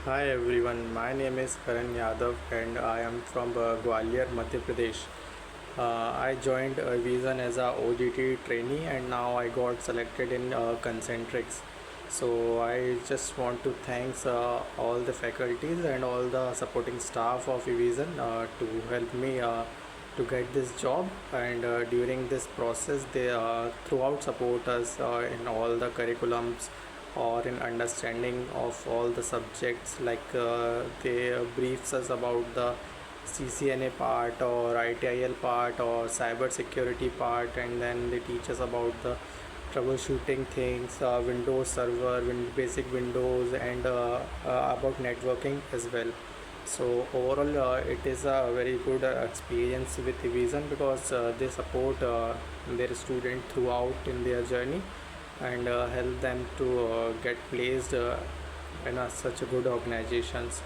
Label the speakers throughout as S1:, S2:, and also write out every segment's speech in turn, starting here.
S1: Hi everyone, my name is Karan Yadav and I am from Gwalior, Madhya Pradesh. I joined Evision as a OGT trainee and now I got selected in Concentrix. So I just want to thank all the faculties and all the supporting staff of Evision to help me to get this job, and during this process they throughout support us in all the curriculums or in understanding of all the subjects, like they briefs us about the CCNA part or ITIL part or cyber security part, and then they teach us about the troubleshooting things, Windows server, basic Windows, and about networking as well. So overall, it is a very good experience with Evision because they support their student throughout in their journey and help them to get placed in such a good organizations.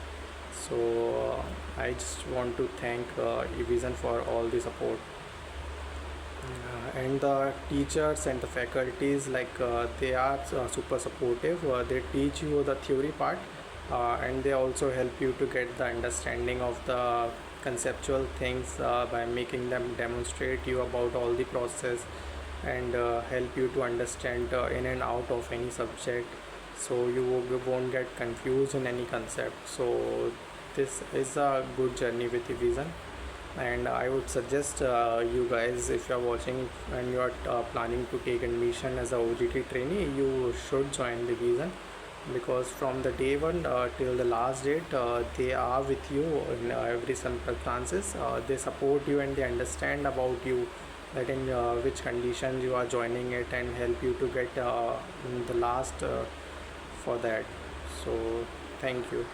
S1: So I just want to thank Evision for all the support. And the teachers and the faculties, like they are super supportive. They teach you the theory part, and they also help you to get the understanding of the conceptual things by making them demonstrate you about all the process, and help you to understand in and out of any subject, so you won't get confused in any concept. So this is a good journey with Evision, and I would suggest you guys, if you are watching and you are planning to take admission as a OGT trainee, you should join the Evision, because from the day one till the last date they are with you in every circumstances. They support you and they understand about you, that in which conditions you are joining it, and help you to get the last for that. So thank you.